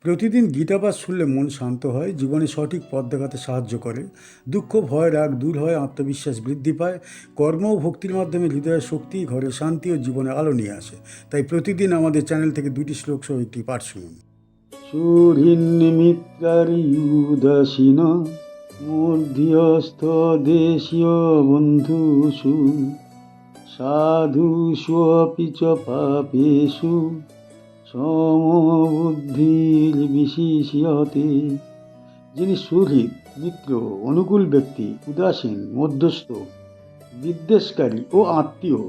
প্রতিদিন গীতাপাঠ শুনলে মন শান্ত হয়, জীবনে সঠিক পথ দেখাতে সাহায্য করে। দুঃখ, ভয়, রাগ দূর হয়, আত্মবিশ্বাস বৃদ্ধি পায়। কর্ম ও ভক্তির মাধ্যমে হৃদয়ের শক্তি, ঘরে শান্তি ও জীবনে আলো নিয়ে আসে। তাই প্রতিদিন আমাদের চ্যানেল থেকে 2টি শ্লোক সহ একটি পাঠ শুনুন। সুহৃন্নিমিত্তারিউদাসীন মধ্যস্থ দেশীয় বন্ধুষু সাধুষু অপি চ পাপেষু সমবুদ্ধির বিশিষ্যতে। যিনি সুহৃদ, মিত্র, অনুকূল ব্যক্তি, উদাসীন, মধ্যস্থ, বিদ্বেষকারী ও আত্মীয়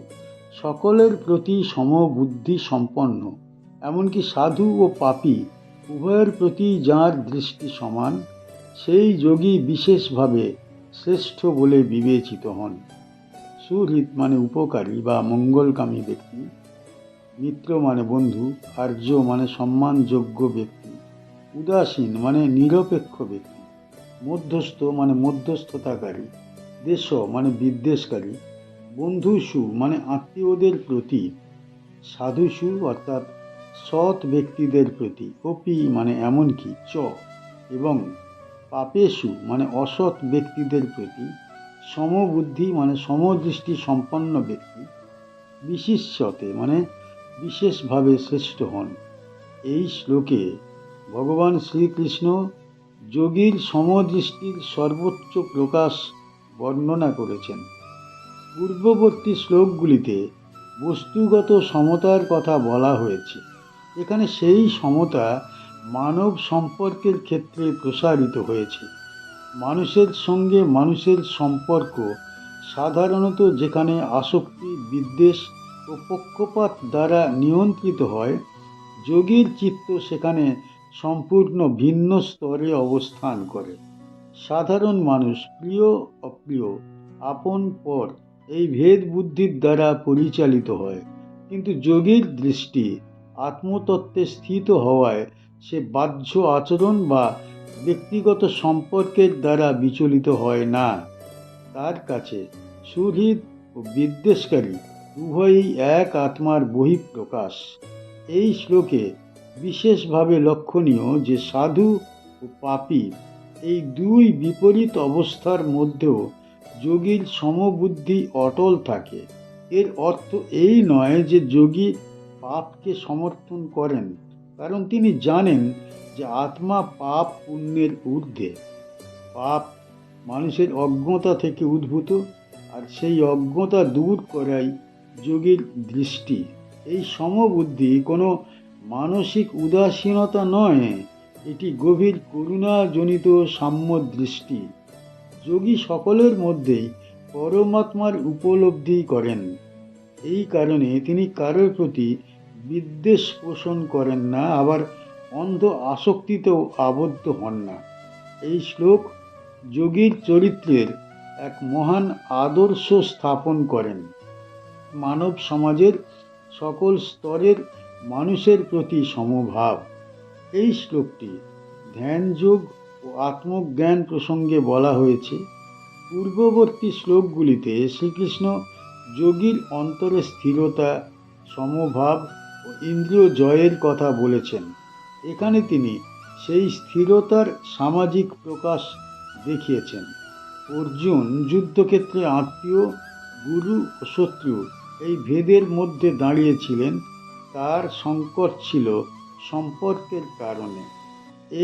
সকলের প্রতি সমবুদ্ধি সম্পন্ন, এমনকি সাধু ও পাপী উভয়ের প্রতি যাঁর দৃষ্টি সমান, সেই যোগী বিশেষভাবে শ্রেষ্ঠ বলে বিবেচিত হন। সুহৃদ মানে উপকারী বা মঙ্গলকামী ব্যক্তি, মিত্র মানে বন্ধু, আর্য মানে সম্মানযোগ্য ব্যক্তি, উদাসীন মানে নিরপেক্ষ ব্যক্তি, মধ্যস্থ মানে মধ্যস্থতাকারী, দেশ মানে বিদ্বেষকারী, বন্ধুসু মানে আত্মীয়দের প্রতি, সাধুসু অর্থাৎ সৎ ব্যক্তিদের প্রতি, অপি মানে এমনকি, চ এবং পাপেষু মানে অসৎ ব্যক্তিদের প্রতি, সমবুদ্ধি মানে সমদৃষ্টি সম্পন্ন ব্যক্তি, বিশিষ্যতে মানে বিশেষভাবে শ্রেষ্ঠ হন। এই শ্লোকে ভগবান শ্রীকৃষ্ণ যোগীর সমদৃষ্টির সর্বোচ্চ প্রকাশ বর্ণনা করেছেন। পূর্ববর্তী শ্লোকগুলিতে বস্তুগত সমতার কথা বলা হয়েছে। এখানে সেই সমতা মানব সম্পর্কের ক্ষেত্রে প্রসারিত হয়েছে। মানুষের সঙ্গে মানুষের সম্পর্ক সাধারণত যেখানে আসক্তি, বিদ্বেষ ও পক্ষপাত দ্বারা নিয়ন্ত্রিত হয়, যোগীর চিত্ত সেখানে সম্পূর্ণ ভিন্ন স্তরে অবস্থান করে। সাধারণ মানুষ প্রিয়, অপ্রিয়, আপন, পর এই ভেদ বুদ্ধির দ্বারা পরিচালিত হয়, কিন্তু যোগীর দৃষ্টি আত্মতত্ত্বে স্থিত হওয়ায় সে বাহ্য আচরণ বা ব্যক্তিগত সম্পর্কের দ্বারা বিচলিত হয় না। তার কাছে সুহৃদ ও বিদ্বেষকারী উভয়ই এক আত্মার বহিঃপ্রকাশ। এই শ্লোকে বিশেষভাবে লক্ষণীয় যে সাধু ও পাপী এই দুই বিপরীত অবস্থার মধ্যেও যোগীর সমবুদ্ধি অটল থাকে। এর অর্থ এই নয় যে যোগী পাপকে সমর্থন করেন, কারণ তিনি জানেন যে আত্মা পাপ পুণ্যের ঊর্ধ্বে। পাপ মানুষের অজ্ঞতা থেকে উদ্ভূত, আর সেই অজ্ঞতা দূর করাই যোগীর দৃষ্টি। এই সমবুদ্ধি কোনো মানসিক উদাসীনতা নয়, এটি গভীর করুণাজনিত সাম্য দৃষ্টি। যোগী সকলের মধ্যেই পরমাত্মার উপলব্ধি করেন। এই কারণে তিনি কারোর প্রতি বিদ্বেষ পোষণ করেন না, আবার অন্ধ আসক্তিতেও আবদ্ধ হন না। এই শ্লোক যোগীর চরিত্রের এক মহান আদর্শ স্থাপন করেন। মানব সমাজের সকল স্তরের মানুষের প্রতি সমভাব। এই শ্লোকটি ধ্যানযোগ ও আত্মজ্ঞান প্রসঙ্গে বলা হয়েছে। পূর্ববর্তী শ্লোকগুলিতে শ্রীকৃষ্ণ যোগীর অন্তরে স্থিরতা, সমভাব ও ইন্দ্রিয় জয়ের কথা বলেছেন। এখানে তিনি সেই স্থিরতার সামাজিক প্রকাশ দেখিয়েছেন। অর্জুন যুদ্ধক্ষেত্রে আত্মীয়, গুরু ও শত্রু এই ভেদের মধ্যে দাঁড়িয়েছিলেন। তার সংকট ছিল সম্পর্কের কারণে।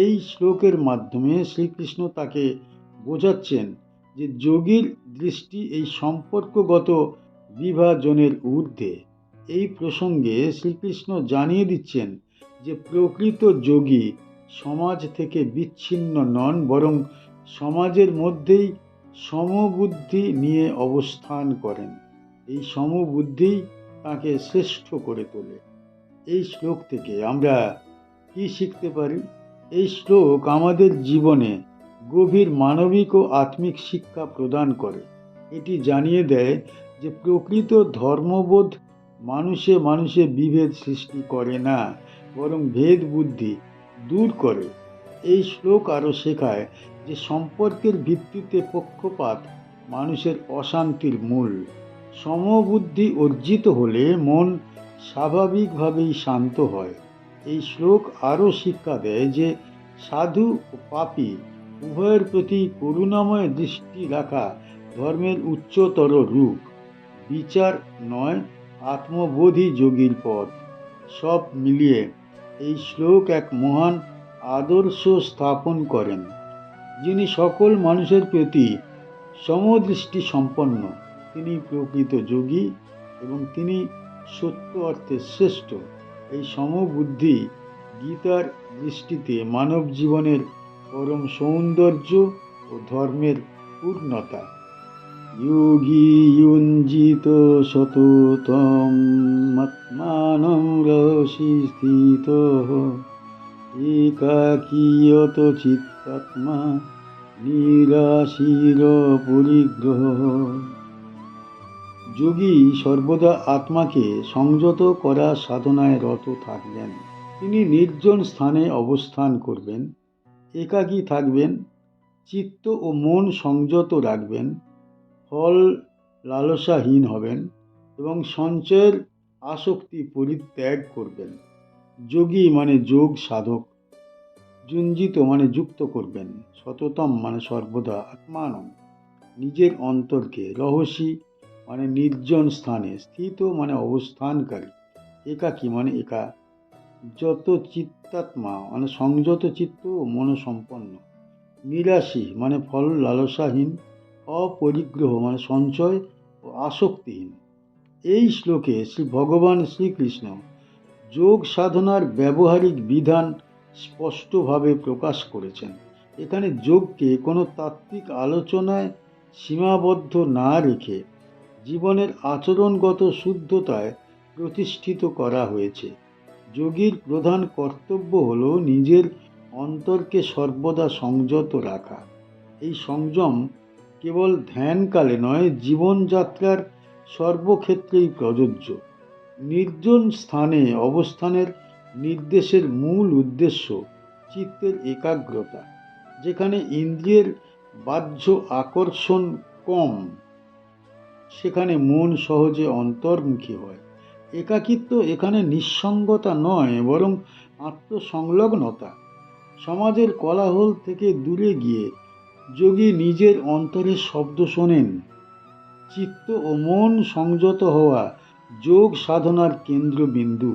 এই শ্লোকের মাধ্যমে শ্রীকৃষ্ণ তাকে বোঝাচ্ছেন যে যোগীর দৃষ্টি এই সম্পর্কগত বিভাজনের ঊর্ধ্বে। এই প্রসঙ্গে শ্রীকৃষ্ণ জানিয়ে দিচ্ছেন যে প্রকৃত যোগী সমাজ থেকে বিচ্ছিন্ন নন, বরং সমাজের মধ্যেই সমবুদ্ধি নিয়ে অবস্থান করেন। এই সমবুদ্ধিই তাকে শ্রেষ্ঠ করে তোলে। এই শ্লোক থেকে আমরা কি শিখতে পারি? এই শ্লোক আমাদের জীবনে গভীর মানবিক ও আত্মিক শিক্ষা প্রদান করে। এটি জানিয়ে দেয় যে প্রকৃত ধর্মবোধ মানুষে মানুষে বিভেদ সৃষ্টি করে না, বরং ভেদ বুদ্ধি দূর করে। এই শ্লোক আরও শেখায় যে সম্পর্কের ভিত্তিতে পক্ষপাত মানুষের অশান্তির মূল। সমবুদ্ধি অর্জিত হলে মন স্বাভাবিকভাবেই শান্ত হয়। এই শ্লোক আরও শিক্ষা দেয় যে সাধু ও পাপী উভয়ের প্রতি করুণাময় দৃষ্টি রাখা ধর্মের উচ্চতর রূপ। বিচার নয়, আত্মবোধই যোগীর পথ। সব মিলিয়ে এই শ্লোক এক মহান আদর্শ স্থাপন করেন। যিনি সকল মানুষের প্রতি সমদৃষ্টি সম্পন্ন, তিনি প্রকৃত যোগী এবং তিনি সত্য অর্থে শ্রেষ্ঠ। এই সমবুদ্ধি গীতার দৃষ্টিতে মানব জীবনের পরম সৌন্দর্য ও ধর্মের পূর্ণতা। যোগী যুঞ্জিত সততম আত্মানং রসি স্থিতঃ একাকীয়ত চিত্তাত্মা নিরাশীর পরিগ্রহ। যোগী সর্বদা আত্মাকে সংযত করা সাধনায় রত থাকবেন। তিনি নির্জন স্থানে অবস্থান করবেন, একাকী থাকবেন, চিত্ত ও মন সংযত রাখবেন, ফল লালসাহীন হবেন এবং সঞ্চয়ের আসক্তি পরিত্যাগ করবেন। যোগী মানে যোগ সাধক, যুঞ্জিত মানে যুক্ত করবেন, সততম মানে সর্বদা, আত্মানম নিজের অন্তরকে, রহস্যি মানে নির্জন স্থানে, স্থিত মানে অবস্থানকারী, একাকী মানে একা, যত চিত্তাত্মা মানে সংযত চিত্ত ও মনসম্পন্ন, নিরাশী মানে ফল লালসাহীন, অপরিগ্রহ মানে সঞ্চয় ও আসক্তিহীন। এই শ্লোকে ভগবান শ্রীকৃষ্ণ যোগ সাধনার ব্যবহারিক বিধান স্পষ্টভাবে প্রকাশ করেছেন। এখানে যোগকে কোনো তাত্ত্বিক আলোচনায় সীমাবদ্ধ না রেখে জীবনের আচরণগত শুদ্ধতায় প্রতিষ্ঠিত করা হয়েছে। যোগীর প্রধান কর্তব্য হল নিজের অন্তরকে সর্বদা সংযত রাখা। এই সংযম কেবল ধ্যানকালে নয়, জীবনযাত্রার সর্বক্ষেত্রেই প্রযোজ্য। নির্জন স্থানে অবস্থানের নির্দেশের মূল উদ্দেশ্য চিত্তের একাগ্রতা। যেখানে ইন্দ্রিয়ের বাহ্য আকর্ষণ কম, সেখানে মন সহজে অন্তর্মুখী হয়। একাকিত্ব এখানে নিঃসঙ্গতা নয়, বরং আত্মসংলগ্নতা। সমাজের কোলাহল থেকে দূরে গিয়ে যোগী নিজের অন্তরের শব্দ শোনেন। চিত্ত ও মন সংযত হওয়া যোগ সাধনার কেন্দ্রবিন্দু।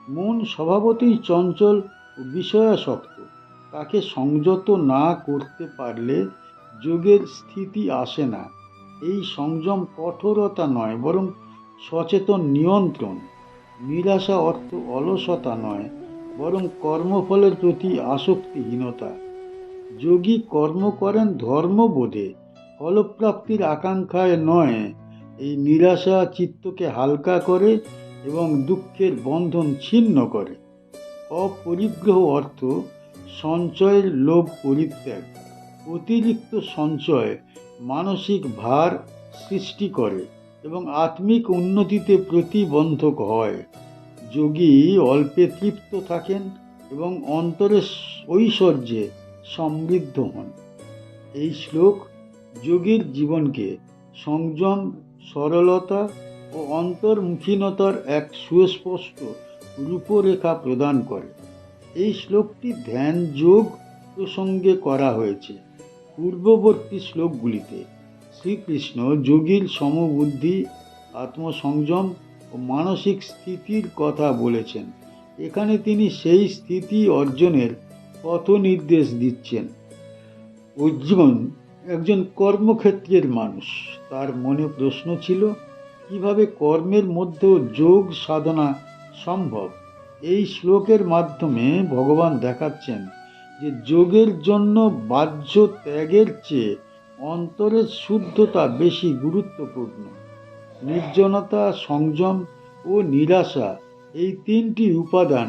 মন স্বভাবতই চঞ্চল ও বিষয়াসক্ত, তাকে সংযত না করতে পারলে যোগের স্থিতি আসে না। এই সংযম কঠোরতা নয়, বরং সচেতন নিয়ন্ত্রণ। নিরাশা অর্থ অলসতা নয়, বরং কর্মফলের প্রতি আসক্তিহীনতা। যোগী কর্ম করেন ধর্মবোধে, ফলপ্রাপ্তির আকাঙ্ক্ষায় নয়। এই নিরাশা চিত্তকে হালকা করে এবং দুঃখের বন্ধন ছিন্ন করে। অপরিগ্রহ অর্থ সঞ্চয়ের লোভ পরিত্যাগ। অতিরিক্ত সঞ্চয় মানসিক ভার সৃষ্টি করে এবং আত্মিক উন্নতিতে প্রতিবন্ধক হয়। যোগী অল্পে তৃপ্ত থাকেন এবং অন্তরের ঐশ্বর্যে সমৃদ্ধ হন। এই শ্লোক যোগীর জীবনকে সংযম, সরলতা ও অন্তর্মুখীনতার এক সুস্পষ্ট রূপরেখা প্রদান করে। এই শ্লোকটি ধ্যান যোগ প্রসঙ্গে করা হয়েছে। পূর্ববর্তী শ্লোকগুলিতে শ্রীকৃষ্ণ যোগীর সমবুদ্ধি, আত্মসংযম ও মানসিক স্থিতির কথা বলেছেন। এখানে তিনি সেই স্থিতি অর্জনের পথ নির্দেশ দিচ্ছেন। অর্জুন একজন কর্মক্ষেত্রের মানুষ। তার মনে প্রশ্ন ছিল, কিভাবে কর্মের মধ্যেও যোগ সাধনা সম্ভব। এই শ্লোকের মাধ্যমে ভগবান দেখাচ্ছেন যে যোগের জন্য বাহ্য ত্যাগের চেয়ে অন্তরের শুদ্ধতা বেশি গুরুত্বপূর্ণ। নির্জনতা, সংযম ও নিরাশা, এই তিনটি উপাদান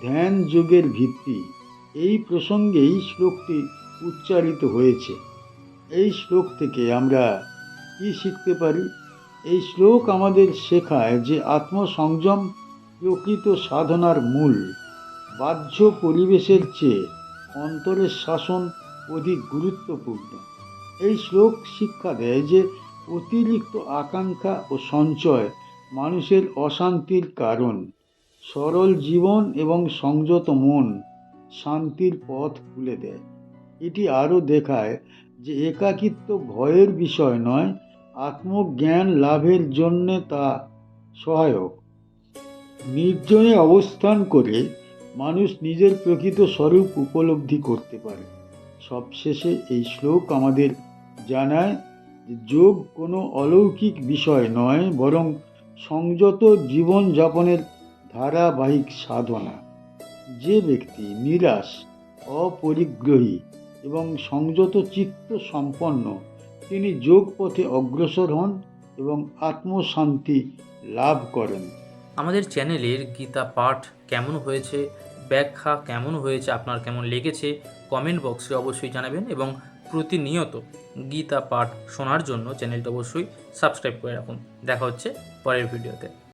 ধ্যান যোগের ভিত্তি। এই প্রসঙ্গেই শ্লোকটি উচ্চারিত হয়েছে। এই শ্লোক থেকে আমরা কি শিখতে পারি? এই শ্লোক আমাদের শেখায় যে আত্মসংযম প্রকৃত সাধনার মূল। বাহ্য পরিবেশের চেয়ে অন্তরের শাসন অধিক গুরুত্বপূর্ণ। এই শ্লোক শিক্ষা দেয় যে অতিরিক্ত আকাঙ্ক্ষা ও সঞ্চয় মানুষের অশান্তির কারণ। সরল জীবন এবং সংযত মন শান্তির পথ খুলে দেয়। এটি আরও দেখায় যে একাকিত্ব ভয়ের বিষয় নয়, আত্মজ্ঞান লাভের জন্যে তা সহায়ক। নির্জনে অবস্থান করে মানুষ নিজের প্রকৃত স্বরূপ উপলব্ধি করতে পারে। সবশেষে এই শ্লোক আমাদের জানায় যে যোগ কোনো অলৌকিক বিষয় নয়, বরং সংযত জীবনযাপনের ধারাবাহিক সাধনা। যে ব্যক্তি নিরাশ, অপরিগ্রহী এবং সংযত চিত্ত সম্পন্ন, তিনি যোগ পথে অগ্রসর হন এবং আত্মশান্তি লাভ করেন। আমাদের চ্যানেলের গীতা পাঠ কেমন হয়েছে, ব্যাখ্যা কেমন হয়েছে, আপনার কেমন লেগেছে কমেন্ট বক্সে অবশ্যই জানাবেন এবং প্রতিনিয়ত গীতা পাঠ শোনার জন্য চ্যানেলটা অবশ্যই সাবস্ক্রাইব করে রাখুন। দেখা হচ্ছে পরের ভিডিওতে।